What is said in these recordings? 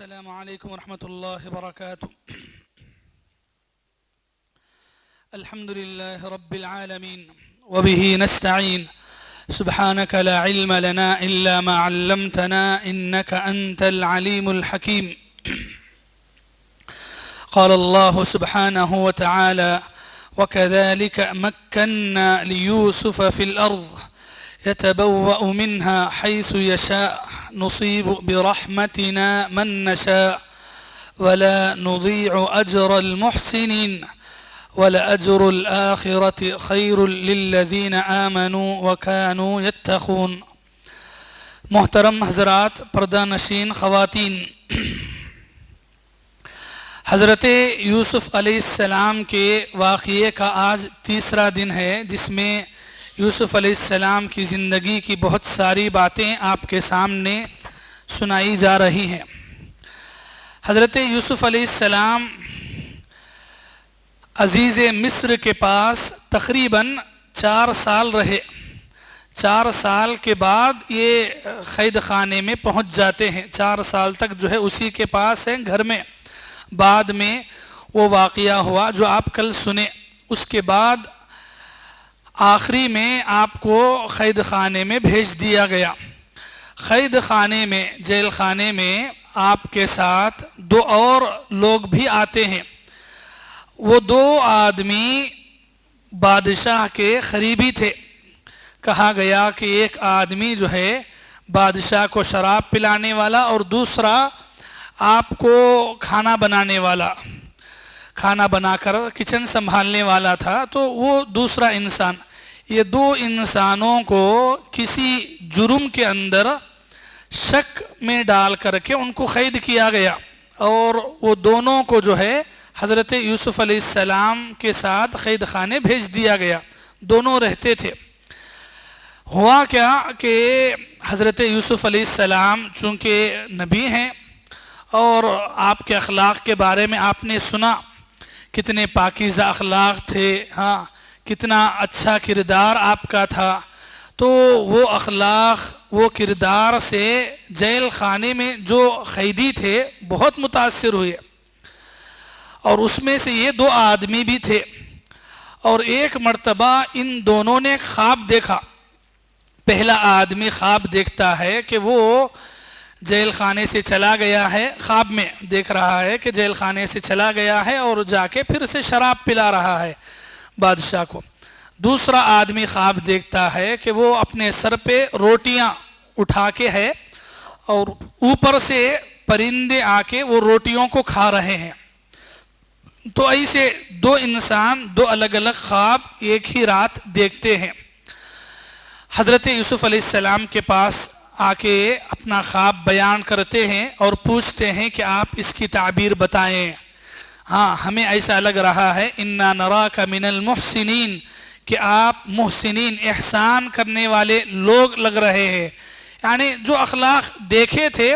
السلام عليكم ورحمة الله وبركاته. الحمد لله رب العالمين وبه نستعين. سبحانك لا علم لنا إلا ما علمتنا إنك أنت العليم الحكيم. قال الله سبحانه وتعالى: وكذلك مكنا ليوسف في الأرض يتبوأ منها حيث يشاء نصيب برحمتنا من نشاء ولا نضيع أجر المحسنين ولأجر الآخرة خير للذين آمنوا وكانوا يتقون. محترم حضرات، پردہ نشین خواتین، حضرت یوسف علیہ السلام کے واقعے کا آج تیسرا دن ہے، جس میں یوسف علیہ السلام کی زندگی کی بہت ساری باتیں آپ کے سامنے سنائی جا رہی ہیں۔ حضرت یوسف علیہ السلام عزیز مصر کے پاس تقریباً 4 سال رہے۔ 4 سال کے بعد یہ قید خانے میں پہنچ جاتے ہیں۔ 4 سال تک جو ہے اسی کے پاس ہیں، گھر میں۔ بعد میں وہ واقعہ ہوا جو آپ کل سنے۔ اس کے بعد آخری میں آپ کو قید خانے میں بھیج دیا گیا۔ قید خانے میں، جیل خانے میں آپ کے ساتھ 2 اور لوگ بھی آتے ہیں۔ وہ 2 آدمی بادشاہ کے قریبی تھے۔ کہا گیا کہ ایک آدمی جو ہے بادشاہ کو شراب پلانے والا، اور دوسرا آپ کو کھانا بنانے والا، کھانا بنا کر کچن سنبھالنے والا تھا۔ تو وہ دوسرا انسان، یہ 2 انسانوں کو کسی جرم کے اندر شک میں ڈال کر کے ان کو قید کیا گیا، اور وہ دونوں کو جو ہے حضرت یوسف علیہ السلام کے ساتھ قید خانے بھیج دیا گیا۔ دونوں رہتے تھے۔ ہوا کیا کہ حضرت یوسف علیہ السلام چونکہ نبی ہیں، اور آپ کے اخلاق کے بارے میں آپ نے سنا، کتنے پاکیزہ اخلاق تھے، ہاں کتنا اچھا کردار آپ کا تھا۔ تو وہ اخلاق، وہ کردار سے جیل خانے میں جو قیدی تھے بہت متاثر ہوئے، اور اس میں سے یہ 2 آدمی بھی تھے۔ اور ایک مرتبہ ان دونوں نے خواب دیکھا۔ پہلا آدمی خواب دیکھتا ہے کہ وہ جیل خانے سے چلا گیا ہے، خواب میں دیکھ رہا ہے کہ جیل خانے سے چلا گیا ہے اور جا کے پھر سے شراب پلا رہا ہے بادشاہ کو۔ دوسرا آدمی خواب دیکھتا ہے کہ وہ اپنے سر پہ روٹیاں اٹھا کے ہے، اور اوپر سے پرندے آ کے وہ روٹیوں کو کھا رہے ہیں۔ تو ایسے 2 انسان 2 الگ الگ خواب ایک ہی رات دیکھتے ہیں۔ حضرت یوسف علیہ السلام کے پاس آ کے اپنا خواب بیان کرتے ہیں اور پوچھتے ہیں کہ آپ اس کی تعبیر بتائیں۔ ہاں ہمیں ایسا لگ رہا ہے انا نراک من المحسنین، کہ آپ محسنین، احسان کرنے والے لوگ لگ رہے ہیں۔ یعنی جو اخلاق دیکھے تھے،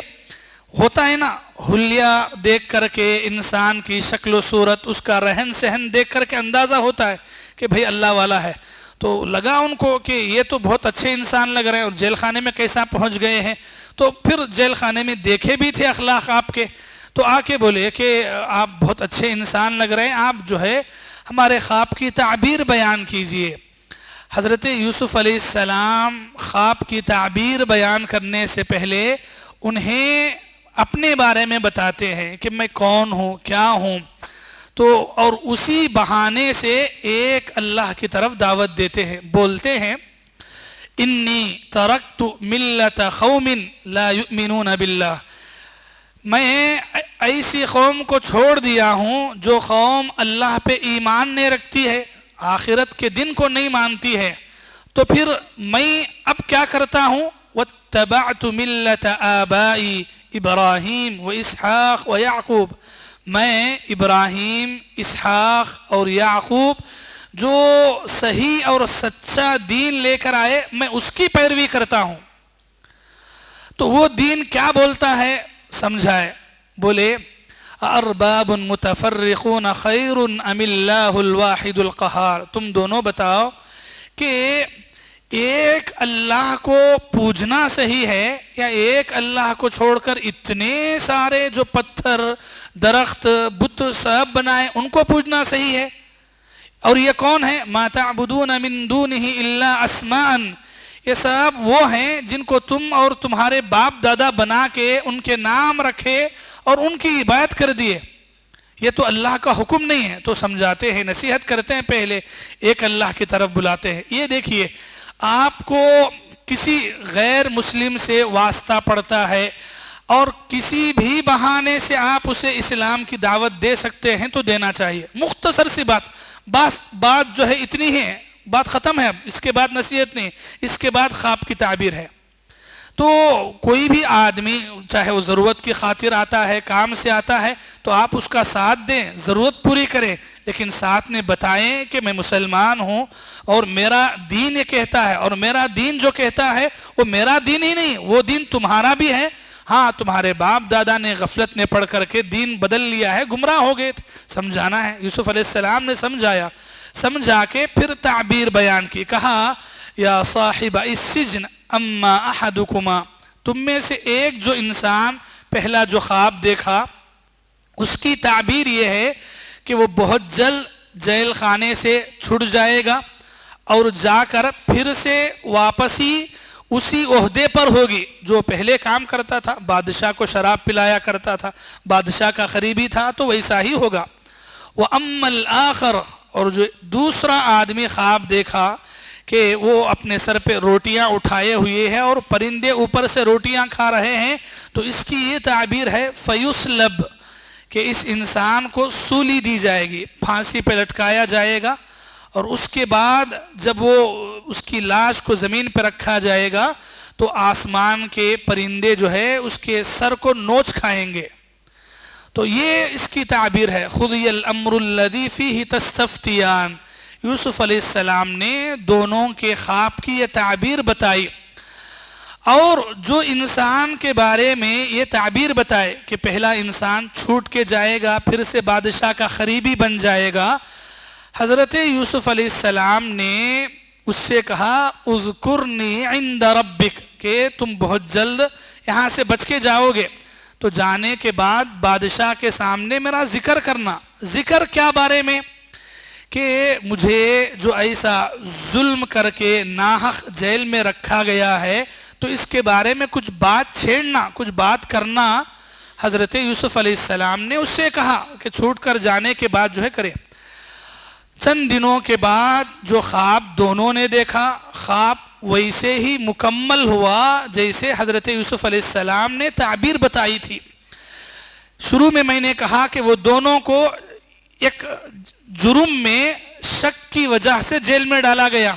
ہوتا ہے نا حلیہ دیکھ کر کے انسان کی شکل و صورت، اس کا رہن سہن دیکھ کر کے اندازہ ہوتا ہے کہ بھئی اللہ والا ہے۔ تو لگا ان کو کہ یہ تو بہت اچھے انسان لگ رہے ہیں، اور جیل خانے میں کیسا پہنچ گئے ہیں۔ تو پھر جیل خانے میں دیکھے بھی تھے اخلاق آپ کے، تو آ کے بولے کہ آپ بہت اچھے انسان لگ رہے ہیں، آپ جو ہے ہمارے خواب کی تعبیر بیان کیجئے۔ حضرت یوسف علیہ السلام خواب کی تعبیر بیان کرنے سے پہلے انہیں اپنے بارے میں بتاتے ہیں کہ میں کون ہوں، کیا ہوں۔ تو اور اسی بہانے سے ایک اللہ کی طرف دعوت دیتے ہیں، بولتے ہیں انی ترکت ملت قوم لا یؤمنون باللہ، میں ایسی قوم کو چھوڑ دیا ہوں جو قوم اللہ پہ ایمان نہیں رکھتی ہے، آخرت کے دن کو نہیں مانتی ہے۔ تو پھر میں اب کیا کرتا ہوں؟ واتبعت ملت آبائی ابراہیم و اسحاق و یعقوب، میں ابراہیم، اسحاق اور یعقوب جو صحیح اور سچا دین لے کر آئے، میں اس کی پیروی کرتا ہوں۔ تو وہ دین کیا بولتا ہے سمجھائے، بولے ارباب متفرقون خیر ام اللہ الواحد القہار، تم دونوں بتاؤ کہ ایک اللہ کو پوجنا صحیح ہے یا ایک اللہ کو چھوڑ کر اتنے سارے جو پتھر درخت بت سب بنائے ان کو پوجنا صحیح ہے؟ اور یہ کون ہے؟ ما تعبدون من دونہ الا اسماء، یہ سب وہ ہیں جن کو تم اور تمہارے باپ دادا بنا کے ان کے نام رکھے اور ان کی عبادت کر دیے، یہ تو اللہ کا حکم نہیں ہے۔ تو سمجھاتے ہیں، نصیحت کرتے ہیں، پہلے ایک اللہ کی طرف بلاتے ہیں۔ یہ دیکھیے، آپ کو کسی غیر مسلم سے واسطہ پڑتا ہے اور کسی بھی بہانے سے آپ اسے اسلام کی دعوت دے سکتے ہیں تو دینا چاہیے۔ مختصر سی بات جو ہے اتنی ہی ہے، بات ختم ہے، اب اس کے بعد نصیحت نہیں، اس کے بعد خواب کی تعبیر ہے۔ تو کوئی بھی آدمی چاہے وہ ضرورت کی خاطر آتا ہے، کام سے آتا ہے، تو آپ اس کا ساتھ دیں، ضرورت پوری کریں، لیکن ساتھ میں بتائیں کہ میں مسلمان ہوں اور میرا دین یہ کہتا ہے، اور میرا دین جو کہتا ہے وہ میرا دین ہی نہیں، وہ دین تمہارا بھی ہے۔ ہاں، تمہارے باپ دادا نے غفلت نے پڑھ کر کے دین بدل لیا ہے، گمراہ ہو گئے تھے، سمجھانا ہے۔ یوسف علیہ السلام نے سمجھایا، سمجھا کے پھر تعبیر بیان کی، کہا یا صاحب السجن اما احدکما، تم میں سے ایک جو انسان پہلا جو خواب دیکھا اس کی تعبیر یہ ہے کہ وہ بہت جلد جیل خانے سے چھٹ جائے گا اور جا کر پھر سے واپسی اسی عہدے پر ہوگی جو پہلے کام کرتا تھا، بادشاہ کو شراب پلایا کرتا تھا، بادشاہ کا قریبی تھا، تو ویسا ہی ہوگا۔ وَأَمَّا الْآخَرُ، اور جو دوسرا آدمی خواب دیکھا کہ وہ اپنے سر پہ روٹیاں اٹھائے ہوئے ہیں اور پرندے اوپر سے روٹیاں کھا رہے ہیں، تو اس کی یہ تعبیر ہے فَيُسْلَبْ، کہ اس انسان کو سولی دی جائے گی، پھانسی پہ لٹکایا جائے گا، اور اس کے بعد جب وہ اس کی لاش کو زمین پہ رکھا جائے گا تو آسمان کے پرندے جو ہے اس کے سر کو نوچ کھائیں گے۔ تو یہ اس کی تعبیر ہے، خُذِيَ الْأَمْرُ الَّذِي فِيهِ تَسْتَفْتِيَانِ۔ یوسف علیہ السلام نے دونوں کے خواب کی یہ تعبیر بتائی، اور جو انسان کے بارے میں یہ تعبیر بتائے کہ پہلا انسان چھوٹ کے جائے گا، پھر سے بادشاہ کا قریبی بن جائے گا، حضرت یوسف علیہ السلام نے اس سے کہا اذکرنی عند ربک، کہ تم بہت جلد یہاں سے بچ کے جاؤ گے، تو جانے کے بعد بادشاہ کے سامنے میرا ذکر کرنا۔ ذکر کیا بارے میں؟ کہ مجھے جو ایسا ظلم کر کے ناحق جیل میں رکھا گیا ہے تو اس کے بارے میں کچھ بات چھیڑنا، کچھ بات کرنا۔ حضرت یوسف علیہ السلام نے اس سے کہا کہ چھوٹ کر جانے کے بعد جو ہے کرے۔ چند دنوں کے بعد جو خواب دونوں نے دیکھا، خواب ویسے ہی مکمل ہوا جیسے حضرت یوسف علیہ السلام نے تعبیر بتائی تھی۔ شروع میں نے کہا کہ وہ دونوں کو ایک جرم میں شک کی وجہ سے جیل میں ڈالا گیا،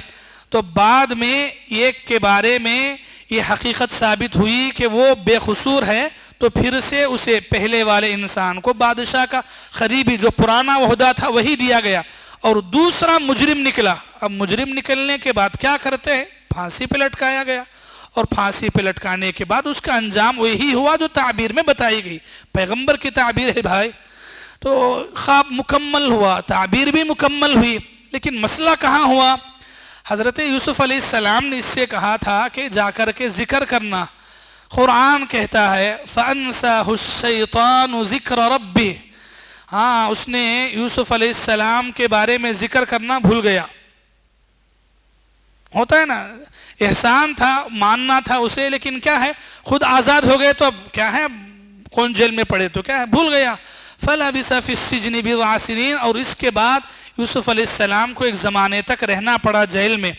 تو بعد میں ایک کے بارے میں یہ حقیقت ثابت ہوئی کہ وہ بے قصور ہے، تو پھر سے اسے پہلے والے انسان کو بادشاہ کا قریبی جو پرانا عہدہ تھا وہی دیا گیا، اور دوسرا مجرم نکلا۔ اب مجرم نکلنے کے بعد کیا کرتے ہیں؟ پھانسی پہ لٹکایا گیا، اور پھانسی پہ لٹکانے کے بعد اس کا انجام وہی ہوا جو تعبیر میں بتائی گئی، پیغمبر کی تعبیر ہے بھائی۔ تو خواب مکمل ہوا، تعبیر بھی مکمل ہوئی، لیکن مسئلہ کہاں ہوا؟ حضرت یوسف علیہ السلام نے اس سے کہا تھا کہ جا کر کے ذکر کرنا۔ قرآن کہتا ہے فَأَنْسَاهُ الشَّيْطَانُ ذِكْرَ رَبِّهِ، ہاں اس نے یوسف علیہ السلام کے بارے میں ذکر کرنا بھول گیا۔ ہوتا ہے نا، احسان تھا، ماننا تھا اسے، لیکن کیا ہے، خود آزاد ہو گئے تو اب کیا ہے، کون جیل میں پڑے تو کیا ہے، بھول گیا۔ فَلَبِثَ فِي السِّجْنِ بِضْعَ سِنِينَ، اور اس کے بعد یوسف علیہ السلام کو ایک زمانے تک رہنا پڑا جیل میں۔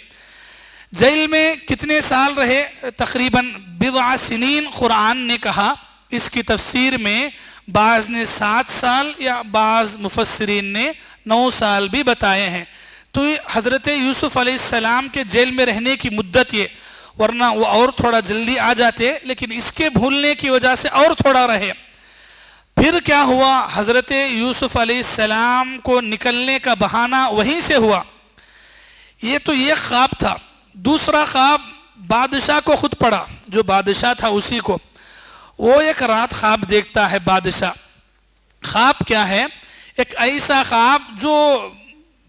جیل میں کتنے سال رہے؟ تقریباً بضع سنین قرآن نے کہا۔ اس کی تفسیر میں بعض نے 7 سال یا بعض مفسرین نے 9 سال بھی بتائے ہیں۔ تو حضرت یوسف علیہ السلام کے جیل میں رہنے کی مدت یہ، ورنہ وہ اور تھوڑا جلدی آ جاتے، لیکن اس کے بھولنے کی وجہ سے اور تھوڑا رہے۔ پھر کیا ہوا؟ حضرت یوسف علیہ السلام کو نکلنے کا بہانہ وہیں سے ہوا۔ یہ تو یہ خواب تھا۔ دوسرا خواب بادشاہ کو خود پڑا، جو بادشاہ تھا اسی کو۔ وہ ایک رات خواب دیکھتا ہے بادشاہ۔ خواب کیا ہے؟ ایک ایسا خواب جو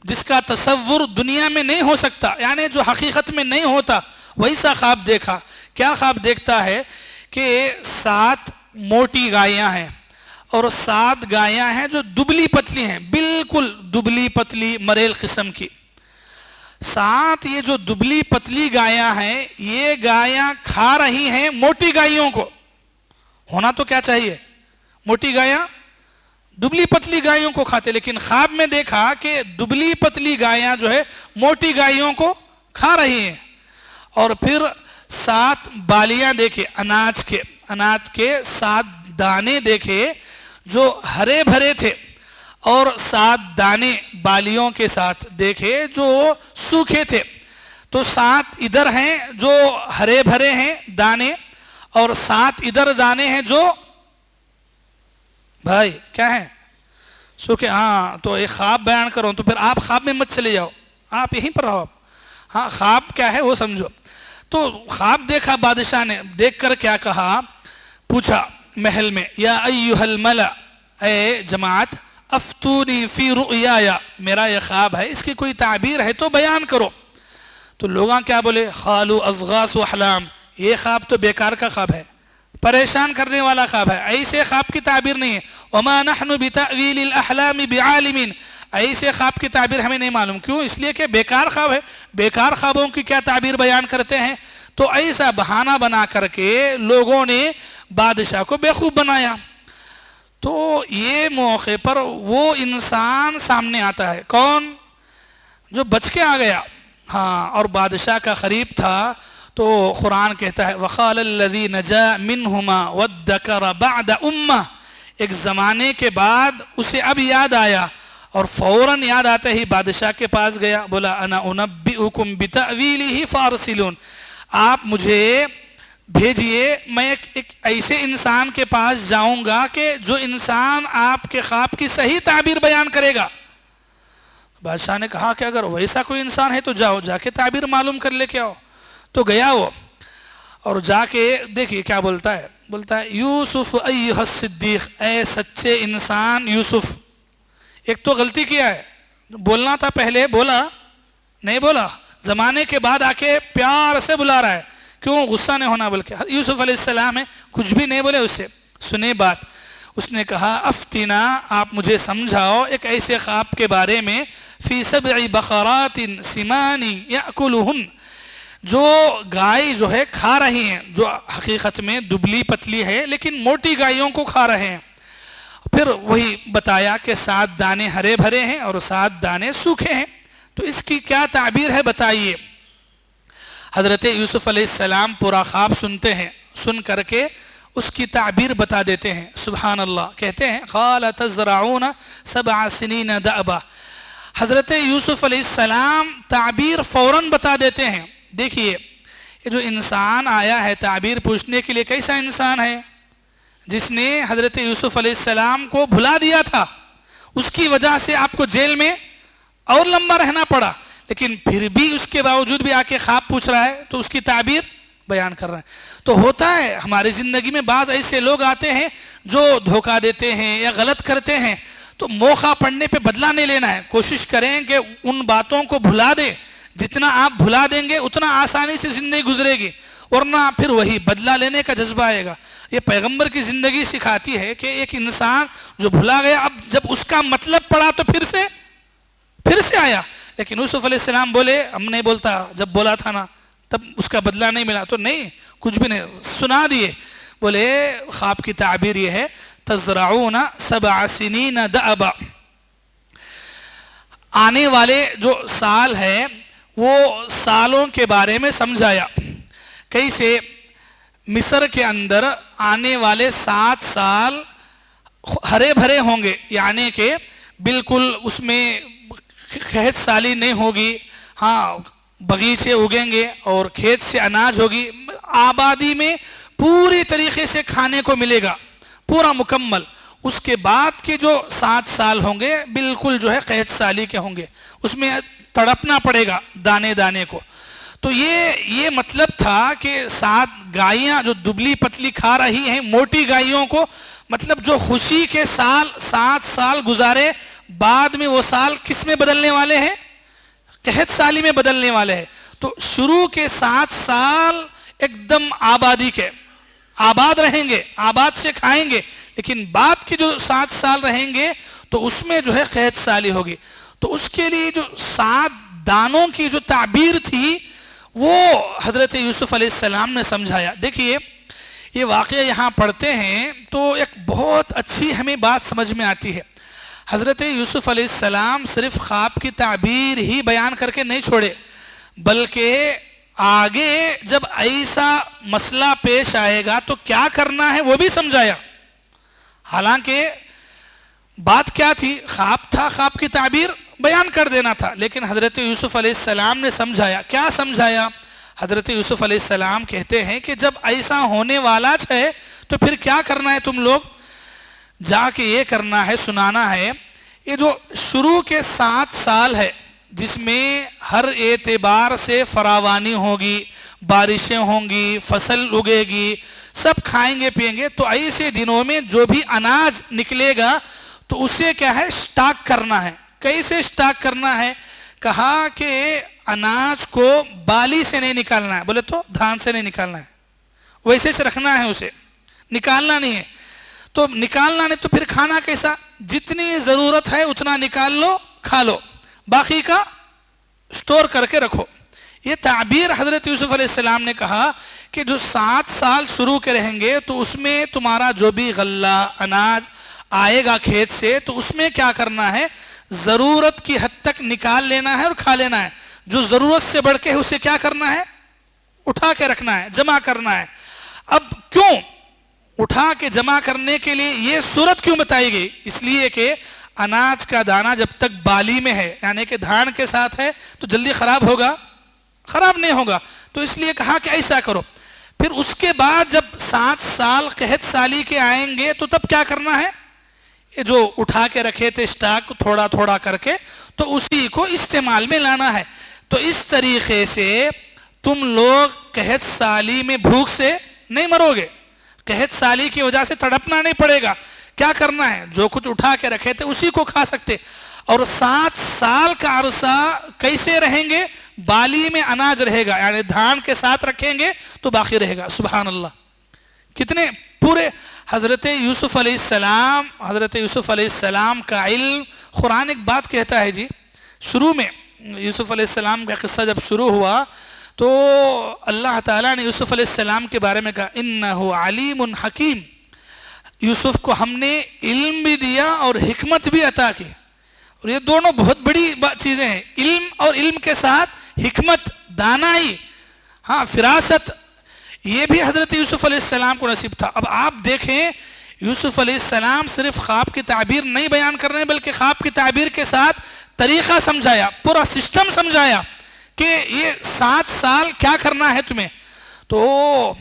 جس کا تصور دنیا میں نہیں ہو سکتا، یعنی جو حقیقت میں نہیں ہوتا ویسا خواب دیکھا۔ کیا خواب دیکھتا ہے کہ 7 موٹی گائیاں ہیں اور 7 گائیاں ہیں جو دبلی پتلی ہیں، بالکل دبلی پتلی مریل قسم کی۔ 7 یہ جو دبلی پتلی گائیاں ہیں، یہ گائیاں کھا رہی ہیں موٹی گائیوں کو۔ ہونا تو کیا چاہیے، موٹی گائیاں دبلی پتلی گائیوں کو کھاتے، لیکن خواب میں دیکھا کہ دبلی پتلی گائیاں جو ہے موٹی گائیوں کو کھا رہی ہیں۔ اور پھر 7 بالیاں دیکھے اناج کے 7 دانے دیکھے جو ہرے بھرے تھے، اور 7 دانے بالیوں کے ساتھ دیکھے جو سوکھے تھے۔ تو 7 ادھر ہیں جو ہرے بھرے ہیں دانے، اور 7 ادھر دانے ہیں جو بھائی کیا ہیں، سوکھے۔ ہاں تو ایک خواب بیان کرو تو پھر آپ خواب میں مت چلے جاؤ، آپ یہیں پر رہو آپ۔ ہاں خواب کیا ہے وہ سمجھو۔ تو خواب دیکھا بادشاہ نے، دیکھ کر کیا کہا، پوچھا محل میں، یا ایھا الملأ، اے جماعت، افتونی فی رؤیایا، میرا یہ خواب ہے، اس کی کوئی تعبیر ہے تو بیان کرو۔ تو لوگاں کیا بولے، قالوا اضغاث احلام، یہ خواب تو بیکار کا خواب ہے، پریشان کرنے والا خواب ہے، ایسے خواب کی تعبیر نہیں ہے۔ وما نحن بتأویل الاحلام بعالمین، ایسے خواب کی تعبیر ہمیں نہیں معلوم۔ کیوں؟ اس لیے کہ بیکار خواب ہے، بیکار خوابوں کی کیا تعبیر بیان کرتے ہیں۔ تو ایسا بہانہ بنا کر کے لوگوں نے بادشاہ کو بیوقوف بنایا۔ تو یہ موقع پر وہ انسان سامنے آتا ہے، کون؟ جو بچ کے آ گیا، ہاں، اور بادشاہ کا قریب تھا۔ تو قرآن کہتا ہے وَقَالَ الَّذِي نَجَا مِنْهُمَا وَادَّكَرَ بَعْدَ أُمَّةٍ، ایک زمانے کے بعد اسے اب یاد آیا، اور فوراً یاد آتے ہی بادشاہ کے پاس گیا، بولا انا انبئکم بتأویلہ فارسلون، آپ مجھے بھیجئے، میں ایک ایسے انسان کے پاس جاؤں گا کہ جو انسان آپ کے خواب کی صحیح تعبیر بیان کرے گا۔ بادشاہ نے کہا کہ اگر ویسا کوئی انسان ہے تو جاؤ، جا کے تعبیر معلوم کر لے کے آؤ۔ تو گیا وہ، اور جا کے دیکھیے کیا بولتا ہے، بولتا ہے یوسف ایھا الصدیق، اے سچے انسان یوسف۔ ایک تو غلطی کیا ہے، بولنا تھا پہلے، بولا نہیں، بولا زمانے کے بعد آ کے پیار سے بلا رہا ہے، کیوں؟ غصہ نہیں ہونا، بلکہ یوسف علیہ السلام ہے، کچھ بھی نہیں بولے اس سے، سنے بات۔ اس نے کہا افتنا، آپ مجھے سمجھاؤ ایک ایسے خواب کے بارے میں، فی 7 بقرات سمان یأکلہن، جو گائے جو ہے کھا رہی ہیں، جو حقیقت میں دبلی پتلی ہے لیکن موٹی گائیوں کو کھا رہے ہیں۔ پھر وہی بتایا کہ 7 دانے ہرے بھرے ہیں اور 7 دانے سوکھے ہیں، تو اس کی کیا تعبیر ہے بتائیے۔ حضرت یوسف علیہ السلام پورا خواب سنتے ہیں، سن کر کے اس کی تعبیر بتا دیتے ہیں۔ سبحان اللہ، کہتے ہیں قال تزرعون 7 سنین دأبا، حضرت یوسف علیہ السلام تعبیر فوراً بتا دیتے ہیں۔ دیکھیے یہ جو انسان آیا ہے تعبیر پوچھنے کے لیے، کیسا انسان ہے؟ جس نے حضرت یوسف علیہ السلام کو بھلا دیا تھا، اس کی وجہ سے آپ کو جیل میں اور لمبا رہنا پڑا، لیکن پھر بھی اس کے باوجود بھی آ کے خواب پوچھ رہا ہے، تو اس کی تعبیر بیان کر رہا ہے۔ تو ہوتا ہے ہماری زندگی میں بعض ایسے لوگ آتے ہیں جو دھوکہ دیتے ہیں یا غلط کرتے ہیں، تو موقع پڑنے پہ بدلہ نہیں لینا ہے، کوشش کریں کہ ان باتوں کو بھلا دیں، جتنا آپ بھلا دیں گے اتنا آسانی سے زندگی گزرے گی، ورنہ پھر وہی بدلہ لینے کا جذبہ آئے گا۔ یہ پیغمبر کی زندگی سکھاتی ہے کہ ایک انسان جو بھلا گیا، اب جب اس کا مطلب پڑا تو پھر سے آیا، لیکن یوسف علیہ السلام بولے ہم نہیں بولتا، جب بولا تھا نا تب اس کا بدلہ نہیں ملا، تو نہیں، کچھ بھی نہیں سنا دیے۔ بولے خواب کی تعبیر یہ ہے تزرعون 7 سنین دأبا، آنے والے جو سال ہے وہ سالوں کے بارے میں سمجھایا، کیسے مصر کے اندر آنے والے 7 سال ہرے بھرے ہوں گے، یعنی کہ بالکل اس میں کھیت سالی نہیں ہوگی، ہاں باغیچے اگیں گے اور کھیت سے اناج ہوگی، آبادی میں پوری طریقے سے کھانے کو ملے گا، پورا مکمل۔ اس کے بعد کے جو 7 سال ہوں گے بالکل جو ہے قحط سالی کے ہوں گے، اس میں تڑپنا پڑے گا دانے دانے کو۔ تو یہ مطلب تھا کہ 7 گائیاں جو دبلی پتلی کھا رہی ہیں موٹی گائیوں کو، مطلب جو خوشی کے سال 7 سال گزارے بعد میں وہ سال کس میں بدلنے والے ہیں؟ قحط سالی میں بدلنے والے ہیں. تو شروع کے 7 سال ایک دم آبادی کے، آباد رہیں گے، آباد سے کھائیں گے، لیکن بعد کے جو 7 سال رہیں گے تو اس میں جو ہے قحط سالی ہوگی. تو اس کے لیے جو 7 دانوں کی جو تعبیر تھی وہ حضرت یوسف علیہ السلام نے سمجھایا. دیکھیے یہ واقعہ یہاں پڑھتے ہیں تو ایک بہت اچھی ہمیں بات سمجھ میں آتی ہے. حضرت یوسف علیہ السلام صرف خواب کی تعبیر ہی بیان کر کے نہیں چھوڑے، بلکہ آگے جب ایسا مسئلہ پیش آئے گا تو کیا کرنا ہے وہ بھی سمجھایا. حالانکہ بات کیا تھی؟ خواب تھا، خواب کی تعبیر بیان کر دینا تھا، لیکن حضرت یوسف علیہ السلام نے سمجھایا. کیا سمجھایا؟ حضرت یوسف علیہ السلام کہتے ہیں کہ جب ایسا ہونے والا ہے تو پھر کیا کرنا ہے؟ تم لوگ جا کے یہ کرنا ہے، سنانا ہے. یہ جو شروع کے 7 سال ہے جس میں ہر اعتبار سے فراوانی ہوگی، بارشیں ہوں گی، فصل اگے گی، سب کھائیں گے پیئیں گے، تو ایسے دنوں میں جو بھی اناج نکلے گا تو اسے کیا ہے؟ سٹاک کرنا ہے. کیسے سٹاک کرنا ہے؟ کہا کہ اناج کو بالی سے نہیں نکالنا ہے، بولے تو دھان سے نہیں نکالنا ہے، ویسے سے رکھنا ہے، اسے نکالنا نہیں ہے. تو نکالنا نہیں تو پھر کھانا کیسا؟ جتنی ضرورت ہے اتنا نکال لو، کھا لو، باقی کا سٹور کر کے رکھو. یہ تعبیر حضرت یوسف علیہ السلام نے کہا کہ جو 7 سال شروع کے رہیں گے تو اس میں تمہارا جو بھی غلہ اناج آئے گا کھیت سے تو اس میں کیا کرنا ہے؟ ضرورت کی حد تک نکال لینا ہے اور کھا لینا ہے. جو ضرورت سے بڑھ کے اسے کیا کرنا ہے؟ اٹھا کے رکھنا ہے، جمع کرنا ہے. اب کیوں اٹھا کے جمع کرنے کے لیے یہ صورت کیوں بتائی گئی؟ اس لیے کہ اناج کا دانہ جب تک بالی میں ہے، یعنی کہ دھان کے ساتھ ہے، تو جلدی خراب ہوگا؟ خراب نہیں ہوگا. تو اس لیے کہا کہ ایسا کرو. پھر اس کے بعد جب 7 سال قحط سالی کے آئیں گے تو تب کیا کرنا ہے؟ یہ جو اٹھا کے رکھے تھے اسٹاک تھوڑا تھوڑا کر کے، تو اسی کو استعمال میں لانا ہے. تو اس طریقے سے تم لوگ قحط سالی میں بھوک سے نہیں مرو گے، قحط سالی کی وجہ سے تڑپنا نہیں پڑے گا. کیا کرنا ہے؟ جو کچھ اٹھا کے رکھے تھے اسی کو کھا سکتے. اور 7 سال کا عرصہ کیسے رہیں گے؟ بالی میں اناج رہے گا، یعنی دھان کے ساتھ رکھیں گے تو باقی رہے گا. سبحان اللہ، کتنے پورے حضرت یوسف علیہ السلام کا علم. قرآن ایک بات کہتا ہے جی، شروع میں یوسف علیہ السلام کا قصہ جب شروع ہوا تو اللہ تعالیٰ نے یوسف علیہ السلام کے بارے میں کہا انہ علیم حکیم. یوسف کو ہم نے علم بھی دیا اور حکمت بھی عطا کی، اور یہ دونوں بہت بڑی چیزیں ہیں. علم اور علم کے ساتھ حکمت، دانائی، ہاں فراست، یہ بھی حضرت یوسف علیہ السلام کو نصیب تھا. اب آپ دیکھیں یوسف علیہ السلام صرف خواب کی تعبیر نہیں بیان کر رہے بلکہ خواب کی تعبیر کے ساتھ طریقہ سمجھایا، پورا سسٹم سمجھایا کہ یہ 7 سال کیا کرنا ہے تمہیں. تو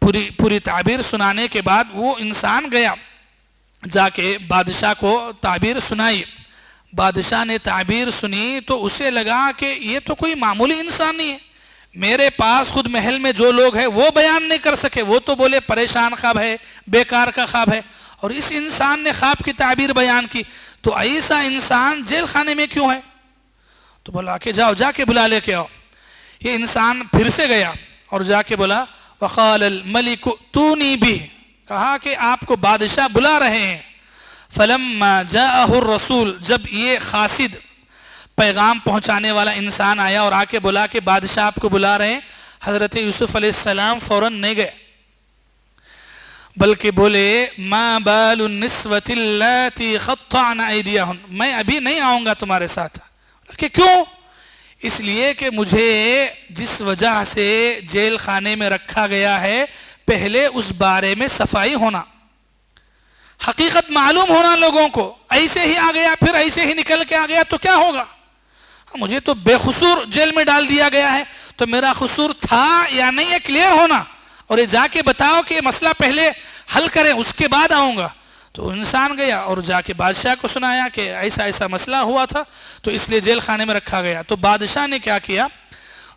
پوری تعبیر سنانے کے بعد وہ انسان گیا، جا کے بادشاہ کو تعبیر سنائی. بادشاہ نے تعبیر سنی تو اسے لگا کہ یہ تو کوئی معمولی انسان نہیں ہے، میرے پاس خود محل میں جو لوگ ہیں وہ بیان نہیں کر سکے، وہ تو بولے پریشان خواب ہے، بیکار کا خواب ہے، اور اس انسان نے خواب کی تعبیر بیان کی. تو ایسا انسان جیل خانے میں کیوں ہے؟ تو بولا کہ جاؤ، جا کے بلا لے کے آؤ. یہ انسان پھر سے گیا اور جا کے بولا وقال الملک اتونی بہ، کہا کہ آپ کو بادشاہ بلا رہے ہیں. فلما جاءہ الرسول، جب یہ قاصد پیغام پہنچانے والا انسان آیا اور آ کے بولا کہ بادشاہ آپ کو بلا رہے ہیں، حضرت یوسف علیہ السلام فوراً نہیں گئے بلکہ بولے ما بال النسوة اللاتی قطعن ایدیہن، میں ابھی نہیں آؤں گا تمہارے ساتھ. کہ کیوں؟ اس لیے کہ مجھے جس وجہ سے جیل خانے میں رکھا گیا ہے پہلے اس بارے میں صفائی ہونا، حقیقت معلوم ہونا لوگوں کو. ایسے ہی آ گیا پھر ایسے ہی نکل کے آ گیا تو کیا ہوگا؟ مجھے تو بے قصور جیل میں ڈال دیا گیا ہے، تو میرا قصور تھا یا نہیں یہ کلیئر ہونا، اور یہ جا کے بتاؤ کہ یہ مسئلہ پہلے حل کریں اس کے بعد آؤں گا. تو انسان گیا اور جا کے بادشاہ کو سنایا کہ ایسا ایسا مسئلہ ہوا تھا تو اس لیے جیل خانے میں رکھا گیا. تو بادشاہ نے کیا کیا؟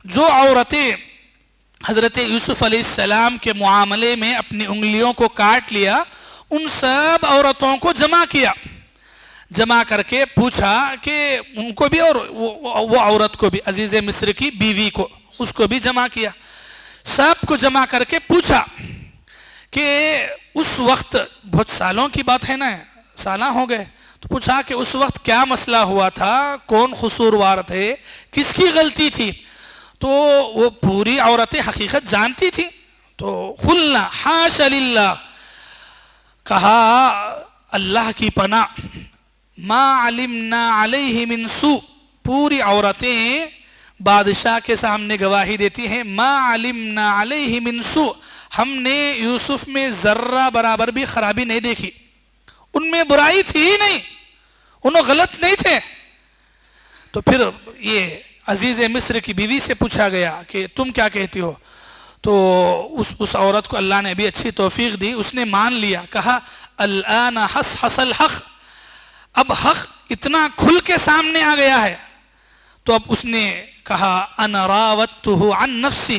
جو عورتیں حضرت یوسف علیہ السلام کے معاملے میں اپنی انگلیوں کو کاٹ لیا، ان سب عورتوں کو جمع کیا. جمع کر کے پوچھا کہ ان کو بھی اور وہ عورت کو بھی، عزیز مصر کی بیوی کو، اس کو بھی جمع کیا، سب کو جمع کر کے پوچھا کہ اس وقت، بہت سالوں کی بات ہے نا، سالہ ہو گئے، تو پوچھا کہ اس وقت کیا مسئلہ ہوا تھا، کون قصوروار تھے، کس کی غلطی تھی؟ تو وہ پوری عورتیں حقیقت جانتی تھی، تو قلنا حاش للہ، کہا اللہ کی پناہ، ما علمنا علیہ من سوء، پوری عورتیں بادشاہ کے سامنے گواہی دیتی ہیں، ما علمنا علیہ من سوء، ہم نے یوسف میں ذرہ برابر بھی خرابی نہیں دیکھی، ان میں برائی تھی ہی نہیں، انہوں غلط نہیں تھے۔ تو پھر یہ عزیز مصر کی بیوی سے پوچھا گیا کہ تم کیا کہتی ہو؟ تو اس عورت کو اللہ نے بھی اچھی توفیق دی، اس نے مان لیا، کہا الآن حصحص الحق، اب حق اتنا کھل کے سامنے آ گیا ہے۔ تو اب اس نے کہا انا راودتہ عن نفسی،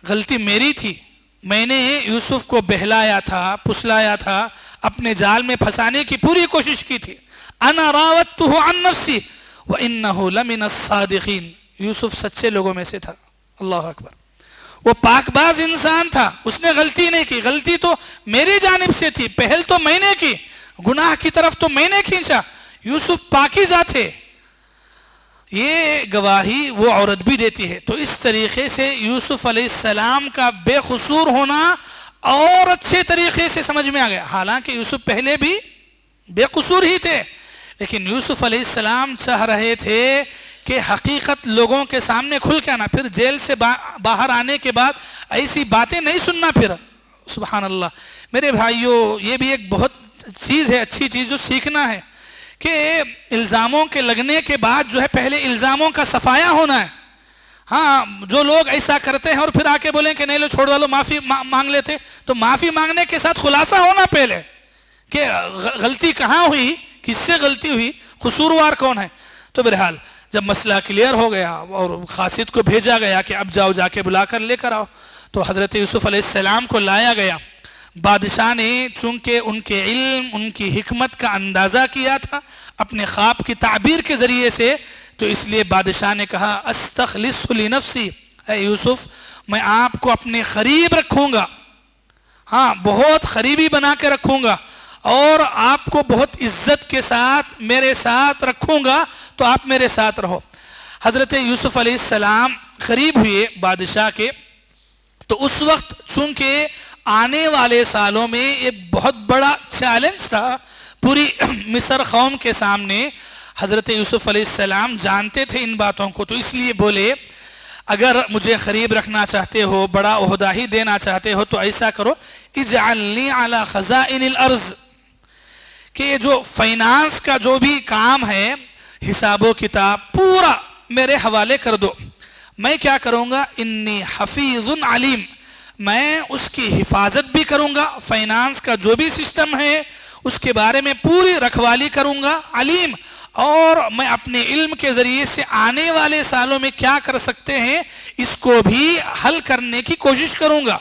غلطی میری تھی، میں نے یوسف کو بہلایا تھا، پھسلایا تھا، اپنے جال میں پھنسانے کی پوری کوشش کی تھی۔ انا راودتہ عن نفسی وانہ لمن الصادقین، یوسف سچے لوگوں میں سے تھا، اللہ اکبر، وہ پاک باز انسان تھا، اس نے غلطی نہیں کی، غلطی تو میری جانب سے تھی، پہل تو میں نے کی، گناہ کی طرف تو میں نے کھینچا، یوسف پاکیزہ تھے۔ یہ گواہی وہ عورت بھی دیتی ہے۔ تو اس طریقے سے یوسف علیہ السلام کا بے قصور ہونا اور اچھے طریقے سے سمجھ میں آ گیا، حالانکہ یوسف پہلے بھی بے قصور ہی تھے، لیکن یوسف علیہ السلام چاہ رہے تھے کہ حقیقت لوگوں کے سامنے کھل کے آنا، پھر جیل سے باہر آنے کے بعد ایسی باتیں نہیں سننا پھر۔ سبحان اللہ میرے بھائیوں، یہ بھی ایک بہت چیز ہے، اچھی چیز جو سیکھنا ہے کہ الزاموں کے لگنے کے بعد جو ہے پہلے الزاموں کا صفایا ہونا ہے۔ ہاں، جو لوگ ایسا کرتے ہیں اور پھر آ کے بولیں کہ نہیں لو چھوڑ ڈالو، معافی مانگ لیتے، تو معافی مانگنے کے ساتھ خلاصہ ہونا پہلے کہ غلطی کہاں ہوئی، کس سے غلطی ہوئی، قصوروار کون ہے۔ تو بہرحال جب مسئلہ کلیئر ہو گیا اور قاصد کو بھیجا گیا کہ اب جاؤ، جا کے بلا کر لے کر آؤ، تو حضرت یوسف علیہ السلام کو لایا گیا۔ بادشاہ نے چونکہ ان کے علم، ان کی حکمت کا اندازہ کیا تھا اپنے خواب کی تعبیر کے ذریعے سے، تو اس لیے بادشاہ نے کہا استخلص لنفسی، اے یوسف میں آپ کو اپنے قریب رکھوں گا، ہاں بہت قریبی بنا کے رکھوں گا، اور آپ کو بہت عزت کے ساتھ میرے ساتھ رکھوں گا، تو آپ میرے ساتھ رہو۔ حضرت یوسف علیہ السلام قریب ہوئے بادشاہ کے، تو اس وقت چونکہ آنے والے سالوں میں ایک بہت بڑا چیلنج تھا پوری مصر قوم کے سامنے، حضرت یوسف علیہ السلام جانتے تھے ان باتوں کو، تو اس لیے بولے اگر مجھے قریب رکھنا چاہتے ہو، بڑا عہدہ ہی دینا چاہتے ہو، تو ایسا کرو اجعلنی علی خزائن الارض، کہ یہ جو فائنانس کا جو بھی کام ہے، حساب و کتاب پورا میرے حوالے کر دو، میں کیا کروں گا، انی حفیظ علیم، میں اس کی حفاظت بھی کروں گا، فائنانس کا جو بھی سسٹم ہے اس کے بارے میں پوری رکھوالی کروں گا، علیم، اور میں اپنے علم کے ذریعے سے آنے والے سالوں میں کیا کر سکتے ہیں اس کو بھی حل کرنے کی کوشش کروں گا۔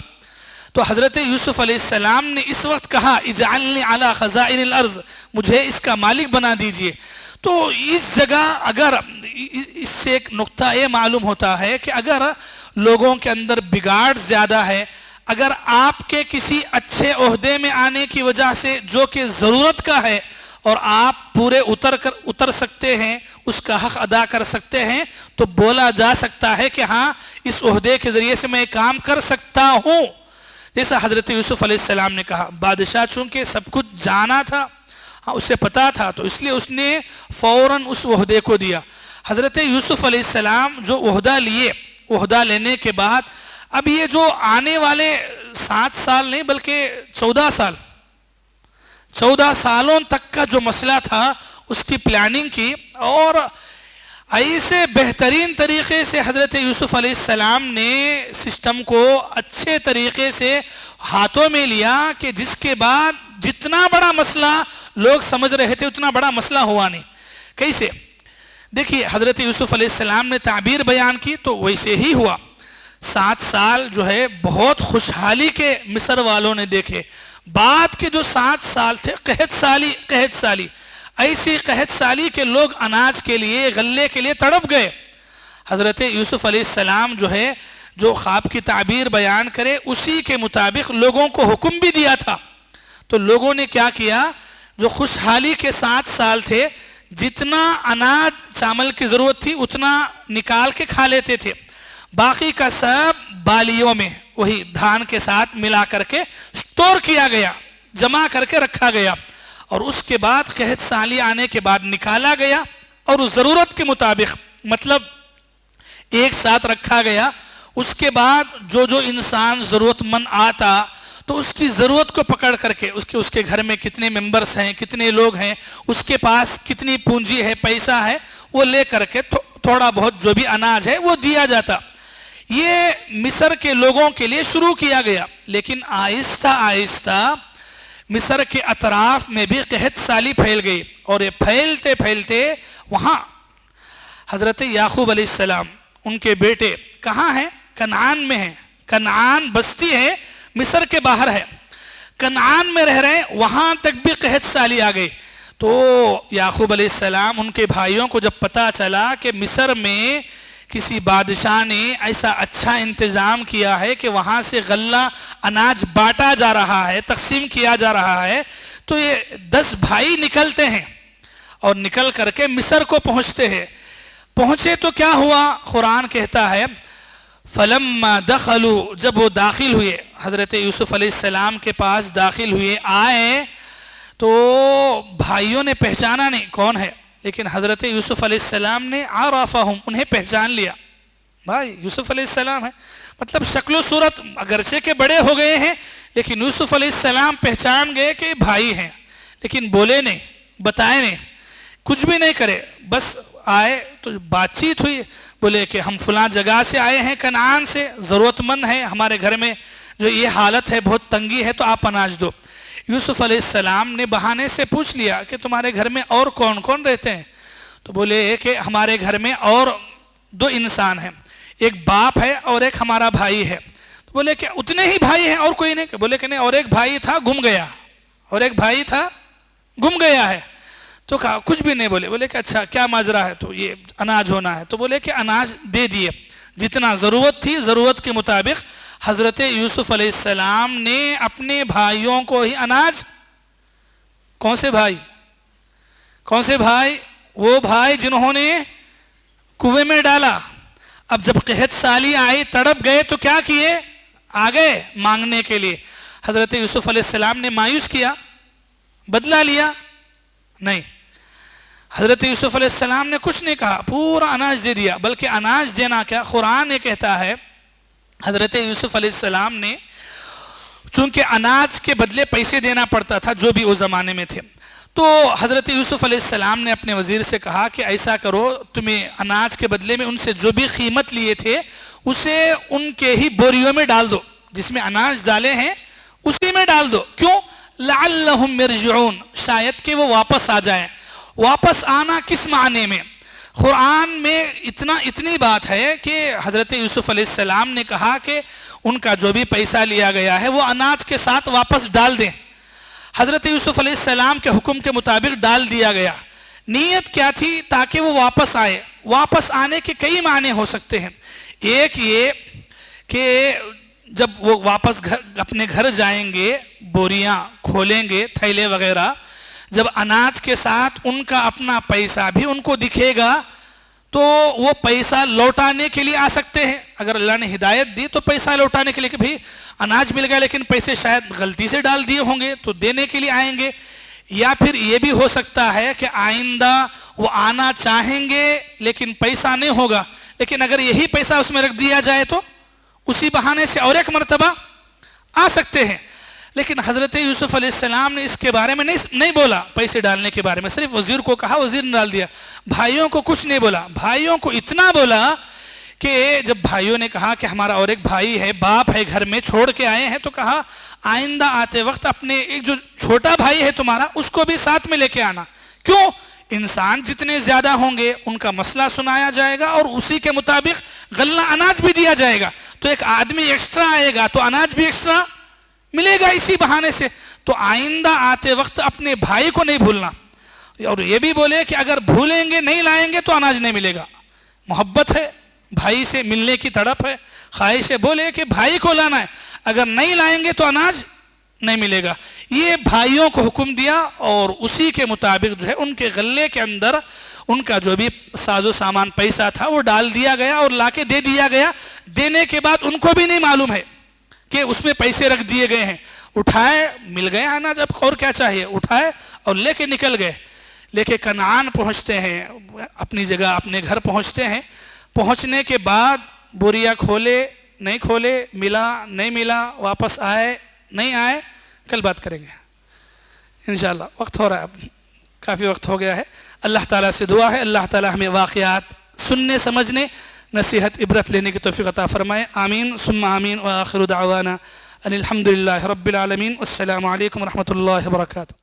تو حضرت یوسف علیہ السلام نے اس وقت کہا اجعلنی علی خزائن الارض، مجھے اس کا مالک بنا دیجئے۔ تو اس جگہ اگر اس سے ایک نقطہ یہ معلوم ہوتا ہے کہ اگر لوگوں کے اندر بگاڑ زیادہ ہے، اگر آپ کے کسی اچھے عہدے میں آنے کی وجہ سے جو کہ ضرورت کا ہے اور آپ پورے اتر سکتے ہیں، اس کا حق ادا کر سکتے ہیں، تو بولا جا سکتا ہے کہ ہاں اس عہدے کے ذریعے سے میں کام کر سکتا ہوں، جیسا حضرت یوسف علیہ السلام نے کہا۔ بادشاہ چونکہ سب کچھ جانا تھا، ہاں اسے پتا تھا، تو اس لیے اس نے فوراً اس عہدے کو دیا۔ حضرت یوسف علیہ السلام جو عہدہ لیے، عہدہ لینے کے بعد اب یہ جو آنے والے 7 سال نہیں بلکہ 14 سالوں تک کا جو مسئلہ تھا اس کی پلاننگ کی، اور ایسے بہترین طریقے سے حضرت یوسف علیہ السلام نے سسٹم کو اچھے طریقے سے ہاتھوں میں لیا کہ جس کے بعد جتنا بڑا مسئلہ لوگ سمجھ رہے تھے اتنا بڑا مسئلہ ہوا نہیں۔ کیسے؟ دیکھیے حضرت یوسف علیہ السلام نے تعبیر بیان کی تو ویسے ہی ہوا۔ 7 سال جو ہے بہت خوشحالی کے مصر والوں نے دیکھے، بعد کے جو 7 سال تھے قحط سالی، ایسی قحط سالی کے لوگ اناج کے لیے غلے کے لیے تڑپ گئے. حضرت یوسف علیہ السلام جو ہے جو خواب کی تعبیر بیان کرے اسی کے مطابق لوگوں کو حکم بھی دیا تھا. تو لوگوں نے کیا کیا, جو خوشحالی کے 7 سال تھے جتنا اناج چاول کی ضرورت تھی اتنا نکال کے کھا لیتے تھے, باقی کا سب بالیوں میں وہی دھان کے ساتھ ملا کر کے اسٹور کیا گیا, جمع کر کے رکھا گیا, اور اس کے بعد قحط سالی آنے کے بعد نکالا گیا اور اس ضرورت کے مطابق مطلب ایک ساتھ رکھا گیا. اس کے بعد جو انسان ضرورت مند آتا تو اس کی ضرورت کو پکڑ کر کے اس کے گھر میں کتنے ممبرس ہیں, کتنے لوگ ہیں, اس کے پاس کتنی پونجی ہے, پیسہ ہے, وہ لے کر کے تھوڑا بہت جو بھی اناج ہے وہ دیا جاتا. یہ مصر کے لوگوں کے لیے شروع کیا گیا, لیکن آہستہ آہستہ مصر کے اطراف میں بھی قحط سالی پھیل گئی, اور یہ پھیلتے پھیلتے وہاں حضرت یعقوب علیہ السلام ان کے بیٹے کہاں ہیں, کنعان میں ہیں. کنعان بستی ہے, مصر کے باہر ہے, کنعان میں رہ رہے ہیں, وہاں تک بھی قحط سالی آ گئی. تو یعقوب علیہ السلام ان کے بھائیوں کو جب پتا چلا کہ مصر میں کسی بادشاہ نے ایسا اچھا انتظام کیا ہے کہ وہاں سے غلہ اناج بانٹا جا رہا ہے, تقسیم کیا جا رہا ہے, تو یہ 10 بھائی نکلتے ہیں اور نکل کر کے مصر کو پہنچتے ہیں. پہنچے تو کیا ہوا, قرآن کہتا ہے فلما دخلوا, جب وہ داخل ہوئے حضرت یوسف علیہ السلام کے پاس داخل ہوئے, آئے تو بھائیوں نے پہچانا نہیں کون ہے, لیکن حضرت یوسف علیہ السلام نے عرفہم, انہیں پہچان لیا, بھائی یوسف علیہ السلام ہے. مطلب شکل و صورت اگرچہ کہ بڑے ہو گئے ہیں لیکن یوسف علیہ السلام پہچان گئے کہ بھائی ہیں, لیکن بولے نہیں, بتائے نہیں, کچھ بھی نہیں کرے, بس آئے تو بات چیت ہوئی. بولے کہ ہم فلاں جگہ سے آئے ہیں, کنعان سے, ضرورت مند ہے, ہمارے گھر میں جو یہ حالت ہے بہت تنگی ہے, تو آپ اناج دو. یوسف علیہ السلام نے بہانے سے پوچھ لیا کہ تمہارے گھر میں اور کون کون رہتے ہیں, تو بولے کہ ہمارے گھر میں اور 2 انسان ہیں, ایک باپ ہے اور ایک ہمارا بھائی ہے. تو بولے کہ اتنے ہی بھائی ہیں اور کوئی نہیں؟ بولے کہ نہیں, اور ایک بھائی تھا گم گیا, اور ایک بھائی تھا گم گیا ہے. تو کہا کچھ بھی نہیں بولے. بولے کہ اچھا کیا ماجرا ہے, تو یہ اناج ہونا ہے. تو بولے کہ اناج دے دیے, جتنا ضرورت تھی ضرورت کے مطابق حضرت یوسف علیہ السلام نے اپنے بھائیوں کو ہی اناج. کون سے بھائی, کون سے بھائی؟ وہ بھائی جنہوں نے کنویں میں ڈالا. اب جب قحط سالی آئی, تڑپ گئے, تو کیا کیے, آ گئے مانگنے کے لیے. حضرت یوسف علیہ السلام نے مایوس کیا, بدلہ لیا؟ نہیں. حضرت یوسف علیہ السلام نے کچھ نہیں کہا, پورا اناج دے دیا. بلکہ اناج دینا کیا, قرآن یہ کہتا ہے حضرت یوسف علیہ السلام نے, چونکہ اناج کے بدلے پیسے دینا پڑتا تھا جو بھی اس زمانے میں تھے, تو حضرت یوسف علیہ السلام نے اپنے وزیر سے کہا کہ ایسا کرو, تمہیں اناج کے بدلے میں ان سے جو بھی قیمت لیے تھے اسے ان کے ہی بوریوں میں ڈال دو, جس میں اناج ڈالے ہیں اسی میں ڈال دو. کیوں؟ لعلہم یرجعون, شاید کہ وہ واپس آ جائیں. واپس آنا کس معنی میں؟ قرآن میں اتنی بات ہے کہ حضرت یوسف علیہ السلام نے کہا کہ ان کا جو بھی پیسہ لیا گیا ہے وہ اناج کے ساتھ واپس ڈال دیں. حضرت یوسف علیہ السلام کے حکم کے مطابق ڈال دیا گیا. نیت کیا تھی؟ تاکہ وہ واپس آئے. واپس آنے کے کئی معنی ہو سکتے ہیں. ایک یہ کہ جب وہ واپس اپنے گھر جائیں گے, بوریاں کھولیں گے, تھیلے وغیرہ, جب اناج کے ساتھ ان کا اپنا پیسہ بھی ان کو دکھے گا تو وہ پیسہ لوٹانے کے لیے آ سکتے ہیں. اگر اللہ نے ہدایت دی تو پیسہ لوٹانے کے لیے کہ بھئی اناج مل گیا لیکن پیسے شاید غلطی سے ڈال دیے ہوں گے, تو دینے کے لیے آئیں گے. یا پھر یہ بھی ہو سکتا ہے کہ آئندہ وہ آنا چاہیں گے لیکن پیسہ نہیں ہوگا, لیکن اگر یہی پیسہ اس میں رکھ دیا جائے تو اسی بہانے سے اور ایک مرتبہ آ سکتے ہیں. لیکن حضرت یوسف علیہ السلام نے اس کے بارے میں نہیں بولا, پیسے ڈالنے کے بارے میں صرف وزیر کو کہا, وزیر نے ڈال دیا. بھائیوں کو کچھ نہیں بولا. بھائیوں کو اتنا بولا کہ جب بھائیوں نے کہا کہ ہمارا اور ایک بھائی ہے, باپ ہے گھر میں, چھوڑ کے آئے ہیں, تو کہا آئندہ آتے وقت اپنے ایک جو چھوٹا بھائی ہے تمہارا اس کو بھی ساتھ میں لے کے آنا. کیوں؟ انسان جتنے زیادہ ہوں گے ان کا مسئلہ سنایا جائے گا اور اسی کے مطابق غلہ اناج بھی دیا جائے گا. تو ایک آدمی ایکسٹرا آئے گا تو اناج بھی ایکسٹرا ملے گا اسی بہانے سے. تو آئندہ آتے وقت اپنے بھائی کو نہیں بھولنا. اور یہ بھی بولے کہ اگر بھولیں گے نہیں لائیں گے تو اناج نہیں ملے گا. محبت ہے, بھائی سے ملنے کی تڑپ ہے, خواہش ہے, بولے کہ بھائی کو لانا ہے, اگر نہیں لائیں گے تو اناج نہیں ملے گا. یہ بھائیوں کو حکم دیا اور اسی کے مطابق جو ہے ان کے غلے کے اندر ان کا جو بھی ساز و سامان پیسہ تھا وہ ڈال دیا گیا اور لا کے دے دیا گیا. دینے کے بعد ان کو بھی نہیں معلوم ہے کہ اس میں پیسے رکھ دیے گئے ہیں. اٹھائے, مل گئے اناج, اب اور کیا چاہیے, اٹھائے اور لے کے نکل گئے. لے کے کنعان پہنچتے ہیں, اپنی جگہ اپنے گھر پہنچتے ہیں. پہنچنے کے بعد بوریا کھولے نہیں کھولے, ملا نہیں ملا, واپس آئے نہیں آئے, کل بات کریں گے انشاءاللہ. وقت ہو رہا ہے, اب کافی وقت ہو گیا ہے. اللہ تعالیٰ سے دعا ہے اللہ تعالیٰ ہمیں واقعات سننے سمجھنے نصیحت عبرت لینے کی توفیق عطا فرمائے. آمین ثم آمین. وآخر دعوانا ان الحمد للہ رب العالمین. السلام علیکم ورحمۃ اللہ وبرکاتہ.